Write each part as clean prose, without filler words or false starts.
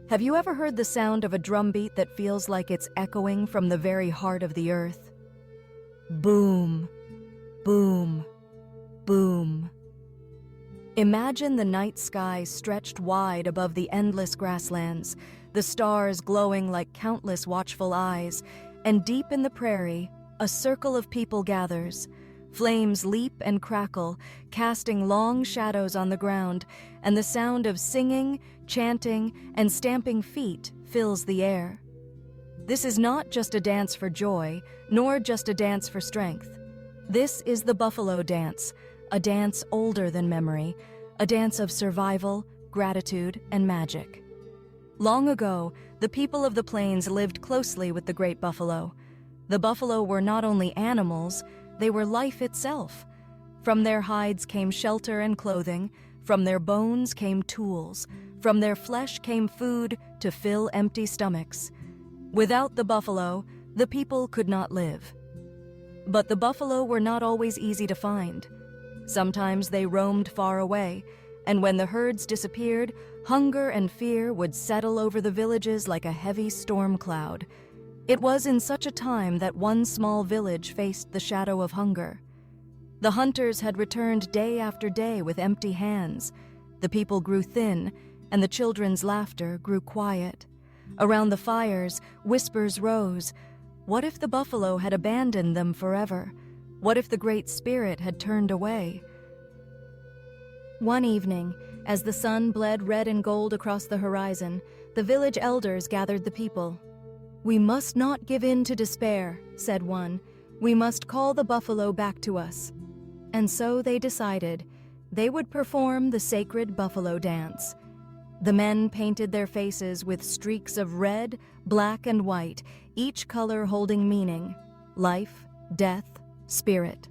Have you ever heard the sound of a drumbeat that feels like it's echoing from the very heart of the earth? Boom, boom, boom. Imagine the night sky stretched wide above the endless grasslands, the stars glowing like countless watchful eyes, and deep in the prairie, a circle of people gathers. Flames leap and crackle, casting long shadows on the ground, and the sound of singing, chanting, and stamping feet fills the air. This is not just a dance for joy, nor just a dance for strength. This is the buffalo dance, a dance older than memory, a dance of survival, gratitude, and magic. Long ago, the people of the plains lived closely with the great buffalo. The buffalo were not only animals, they were life itself. From their hides came shelter and clothing, from their bones came tools, from their flesh came food to fill empty stomachs. Without the buffalo, the people could not live. But the buffalo were not always easy to find. Sometimes they roamed far away, and when the herds disappeared, hunger and fear would settle over the villages like a heavy storm cloud. It was in such a time that one small village faced the shadow of hunger. The hunters had returned day after day with empty hands. The people grew thin, and the children's laughter grew quiet. Around the fires, whispers rose. What if the buffalo had abandoned them forever? What if the Great Spirit had turned away? One evening, as the sun bled red and gold across the horizon, the village elders gathered the people. "We must not give in to despair," said one. "We must call the buffalo back to us." And so they decided they would perform the sacred buffalo dance. The men painted their faces with streaks of red, black, and white, each color holding meaning: life, death, spirit.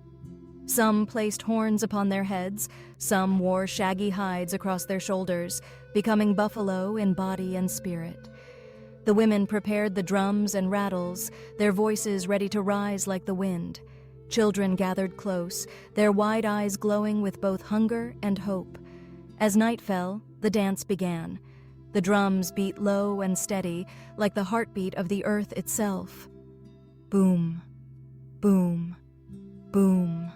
Some placed horns upon their heads, some wore shaggy hides across their shoulders, becoming buffalo in body and spirit. The women prepared the drums and rattles, their voices ready to rise like the wind. Children gathered close, their wide eyes glowing with both hunger and hope. As night fell, the dance began. The drums beat low and steady, like the heartbeat of the earth itself. Boom, boom, boom.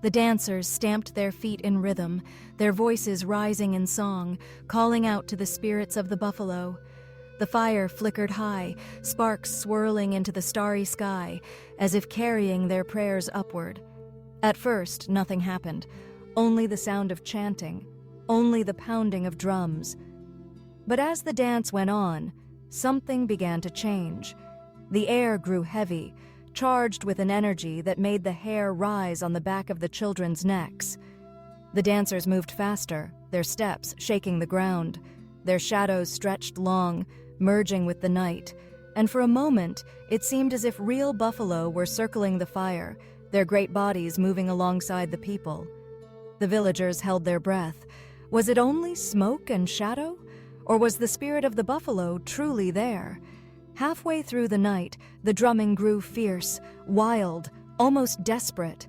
The dancers stamped their feet in rhythm, their voices rising in song, calling out to the spirits of the buffalo. The fire flickered high, sparks swirling into the starry sky, as if carrying their prayers upward. At first, nothing happened, only the sound of chanting, only the pounding of drums. But as the dance went on, something began to change. The air grew heavy, charged with an energy that made the hair rise on the back of the children's necks. The dancers moved faster, their steps shaking the ground. Their shadows stretched long, merging with the night, and for a moment it seemed as if real buffalo were circling the fire, their great bodies moving alongside the people. The villagers held their breath. Was it only smoke and shadow? Or was the spirit of the buffalo truly there? Halfway through the night, the drumming grew fierce, wild, almost desperate.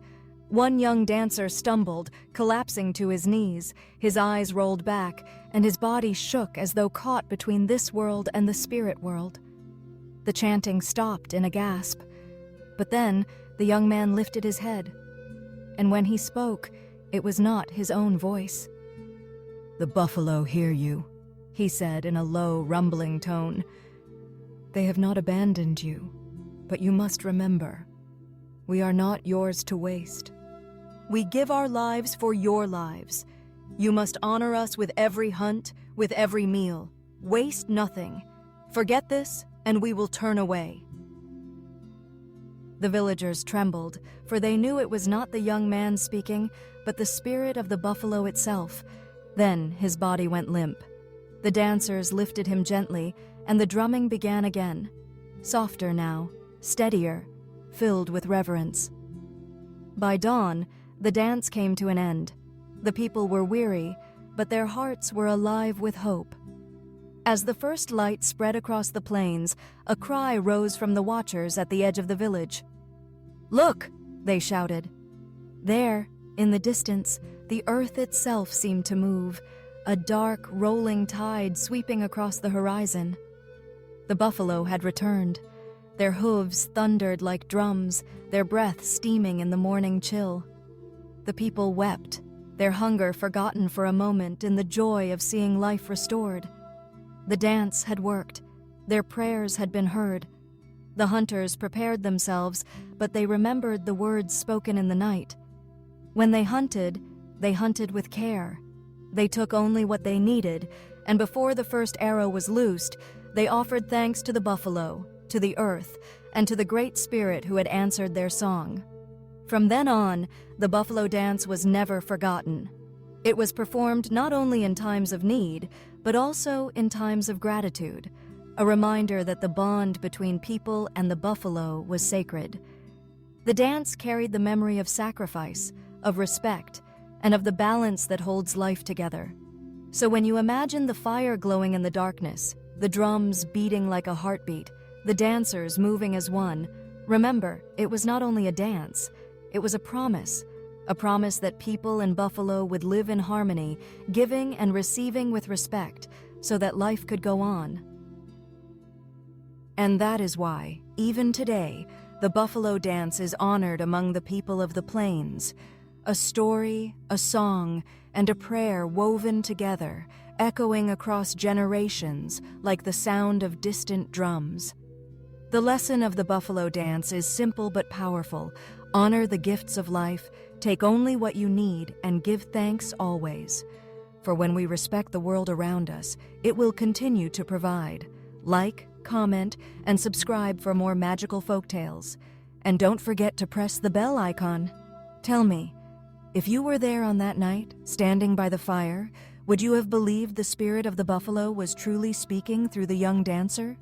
One young dancer stumbled, collapsing to his knees. His eyes rolled back, and his body shook as though caught between this world and the spirit world. The chanting stopped in a gasp. But then the young man lifted his head, and when he spoke, it was not his own voice. "The buffalo hear you," he said in a low, rumbling tone. "They have not abandoned you, but you must remember, we are not yours to waste. We give our lives for your lives. You must honor us with every hunt, with every meal. Waste nothing. Forget this, and we will turn away." The villagers trembled, for they knew it was not the young man speaking, but the spirit of the buffalo itself. Then his body went limp. The dancers lifted him gently, and the drumming began again. Softer now, steadier, filled with reverence. By dawn, the dance came to an end. The people were weary, but their hearts were alive with hope. As the first light spread across the plains, a cry rose from the watchers at the edge of the village. "Look!" they shouted. There, in the distance, the earth itself seemed to move. a dark, rolling tide sweeping across the horizon. The buffalo had returned. Their hooves thundered like drums, their breath steaming in the morning chill. The people wept, their hunger forgotten for a moment in the joy of seeing life restored. The dance had worked. Their prayers had been heard. The hunters prepared themselves, but they remembered the words spoken in the night. When they hunted with care. They took only what they needed, and before the first arrow was loosed, they offered thanks to the buffalo, to the earth, and to the Great Spirit who had answered their song. From then on, the buffalo dance was never forgotten. It was performed not only in times of need, but also in times of gratitude, a reminder that the bond between people and the buffalo was sacred. The dance carried the memory of sacrifice, of respect, and of the balance that holds life together. So when you imagine the fire glowing in the darkness, the drums beating like a heartbeat, the dancers moving as one, remember, it was not only a dance, it was a promise that people in Buffalo would live in harmony, giving and receiving with respect, so that life could go on. And that is why, even today, the buffalo dance is honored among the people of the plains. A story, a song, and a prayer woven together, echoing across generations like the sound of distant drums. The lesson of the buffalo dance is simple but powerful. Honor the gifts of life, take only what you need, and give thanks always. For when we respect the world around us, it will continue to provide. Like, comment, and subscribe for more magical folktales. And don't forget to press the bell icon. Tell me, if you were there on that night, standing by the fire, would you have believed the spirit of the buffalo was truly speaking through the young dancer?